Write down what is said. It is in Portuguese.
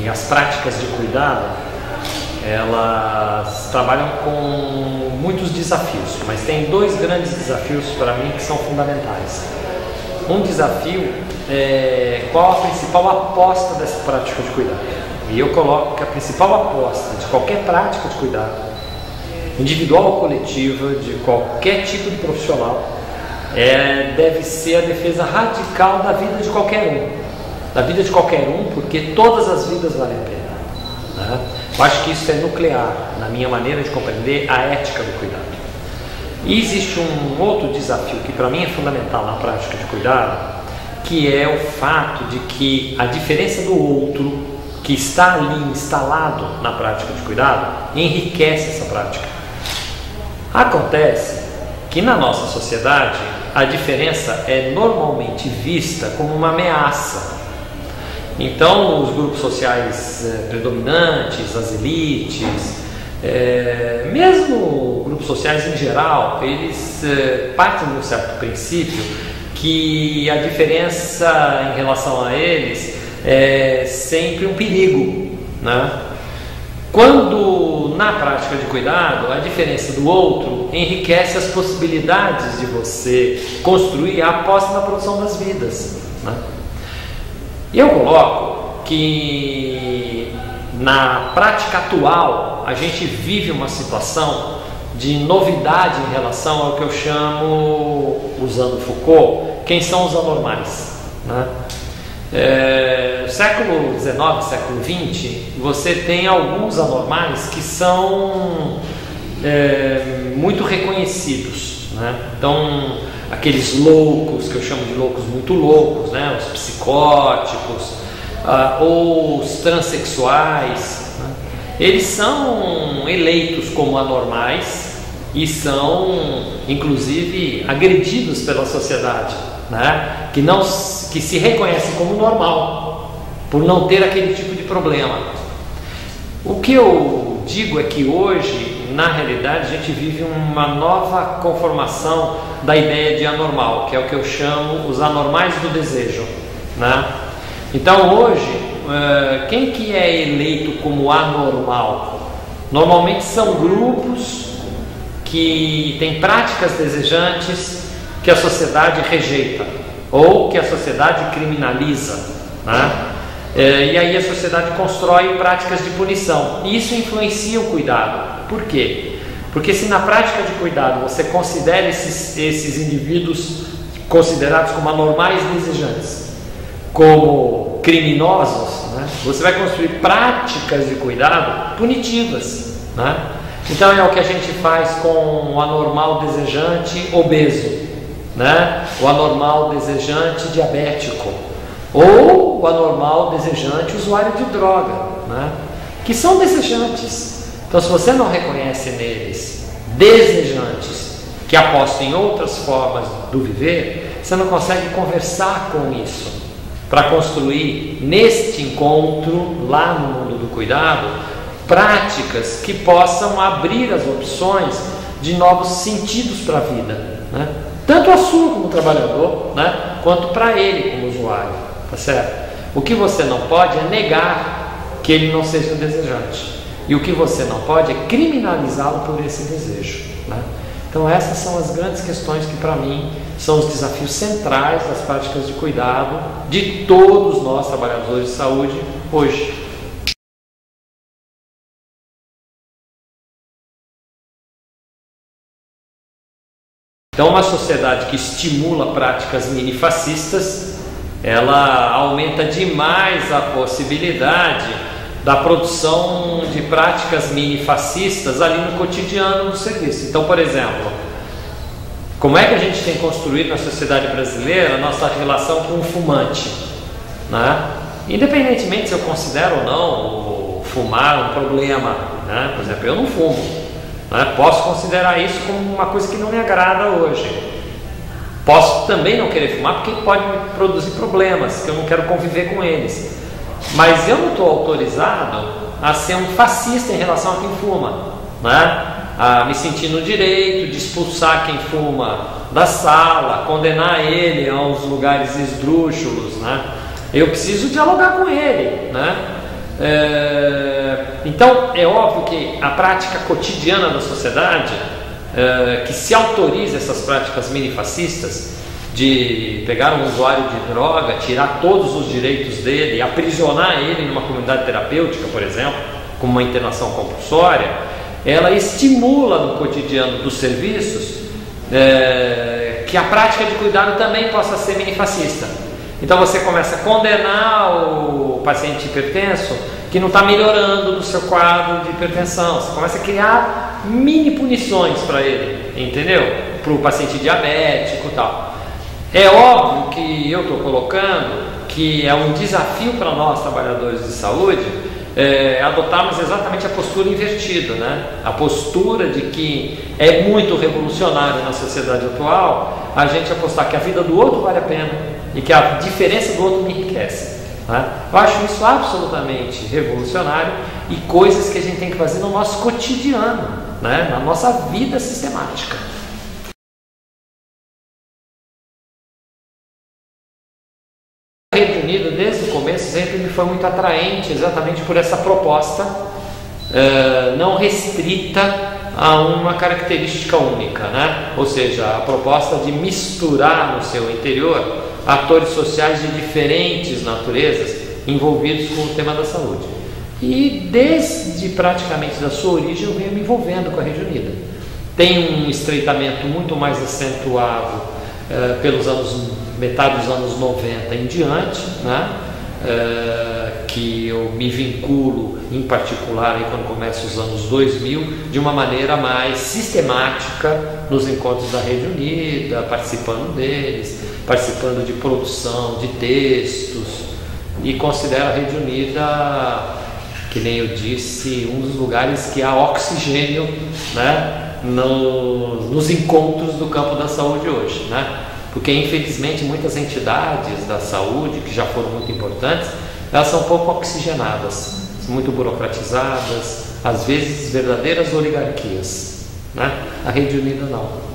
que as práticas de cuidado, elas trabalham com muitos desafios, mas tem dois grandes desafios para mim que são fundamentais. Um desafio é qual a principal aposta dessa prática de cuidado. E eu coloco que a principal aposta de qualquer prática de cuidado, individual ou coletiva, de qualquer tipo de profissional, deve ser a defesa radical da vida de qualquer um. Da vida de qualquer um, porque todas as vidas valem a pena, né? Eu acho que isso é nuclear na minha maneira de compreender a ética do cuidado. E existe um outro desafio que para mim é fundamental na prática de cuidado, que é o fato de que a diferença do outro que está ali instalado na prática de cuidado enriquece essa prática. Acontece que na nossa sociedade a diferença é normalmente vista como uma ameaça. Então, os grupos sociais predominantes, as elites, mesmo grupos sociais em geral, eles partem de um certo princípio que a diferença em relação a eles é sempre um perigo, né? Quando na prática de cuidado a diferença do outro enriquece as possibilidades de você construir a aposta na produção das vidas, né? Eu coloco que na prática atual a gente vive uma situação de novidade em relação ao que eu chamo, usando Foucault, quem são os anormais, né? Século XIX, século XX, você tem alguns anormais que são muito reconhecidos, né? Então, aqueles loucos, que eu chamo de loucos muito loucos, né? Os psicóticos, ou os transexuais, né? Eles são eleitos como anormais e são, inclusive, agredidos pela sociedade, né? Que se reconhecem como normal, por não ter aquele tipo de problema. O que eu digo é que hoje, na realidade, a gente vive uma nova conformação da ideia de anormal, que é o que eu chamo os anormais do desejo, né? Então hoje, quem que é eleito como anormal? Normalmente são grupos que têm práticas desejantes que a sociedade rejeita ou que a sociedade criminaliza, né? E aí a sociedade constrói práticas de punição. E isso influencia o cuidado. Por quê? Porque se na prática de cuidado você considera esses indivíduos considerados como anormais desejantes, como criminosos, né? Você vai construir práticas de cuidado punitivas, né? Então é o que a gente faz com o anormal desejante obeso, né? O anormal desejante diabético, ou o anormal desejante usuário de droga, né? Que são desejantes. Então, se você não reconhece neles desejantes que apostam em outras formas do viver, você não consegue conversar com isso para construir neste encontro, lá no mundo do cuidado, práticas que possam abrir as opções de novos sentidos para a vida, né? Tanto a sua como trabalhador, né? Quanto para ele como usuário, tá certo? O que você não pode é negar que ele não seja desejante, e o que você não pode é criminalizá-lo por esse desejo, né? Então essas são as grandes questões que para mim são os desafios centrais das práticas de cuidado de todos nós trabalhadores de saúde hoje. Então, uma sociedade que estimula práticas minifascistas, ela aumenta demais a possibilidade da produção de práticas minifascistas ali no cotidiano do serviço. Então, por exemplo, como é que a gente tem construído na sociedade brasileira a nossa relação com o fumante, né? Independentemente se eu considero ou não o fumar um problema, né? Por exemplo, eu não fumo. Posso considerar isso como uma coisa que não me agrada hoje. Posso também não querer fumar porque pode me produzir problemas, que eu não quero conviver com eles. Mas eu não estou autorizado a ser um fascista em relação a quem fuma, né? A me sentir no direito de expulsar quem fuma da sala, condenar ele aos lugares esdrúxulos, né? Eu preciso dialogar com ele, né? Então é óbvio que a prática cotidiana da sociedade que se autoriza essas práticas minifascistas de pegar um usuário de droga, tirar todos os direitos dele, aprisionar ele numa comunidade terapêutica, por exemplo, com uma internação compulsória, ela estimula no cotidiano dos serviços que a prática de cuidado também possa ser minifascista. Então você começa a condenar o paciente hipertenso que não está melhorando no seu quadro de hipertensão. Você começa a criar mini punições para ele, entendeu? Para o paciente diabético e tal. É óbvio que eu estou colocando que é um desafio para nós, trabalhadores de saúde, adotarmos exatamente a postura invertida, né? A postura de que é muito revolucionário na sociedade atual a gente apostar que a vida do outro vale a pena e que a diferença do outro me enriquece, né? Eu acho isso absolutamente revolucionário e coisas que a gente tem que fazer no nosso cotidiano, né? Na nossa vida sistemática. A Rede Unida, desde o começo, sempre me foi muito atraente, exatamente por essa proposta não restrita a uma característica única, né? Ou seja, a proposta de misturar no seu interior atores sociais de diferentes naturezas envolvidos com o tema da saúde. E desde praticamente da sua origem eu venho me envolvendo com a Rede Unida. Tem um estreitamento muito mais acentuado pelos metade dos anos 90 em diante, né? Que eu me vinculo em particular aí quando começa os anos 2000 de uma maneira mais sistemática nos encontros da Rede Unida, participando deles, participando de produção de textos, e considero a Rede Unida, que nem eu disse, um dos lugares que há oxigênio, né, nos encontros do campo da saúde hoje, né? Porque infelizmente muitas entidades da saúde, que já foram muito importantes, elas são pouco oxigenadas, são muito burocratizadas, às vezes verdadeiras oligarquias, né? A Rede Unida não.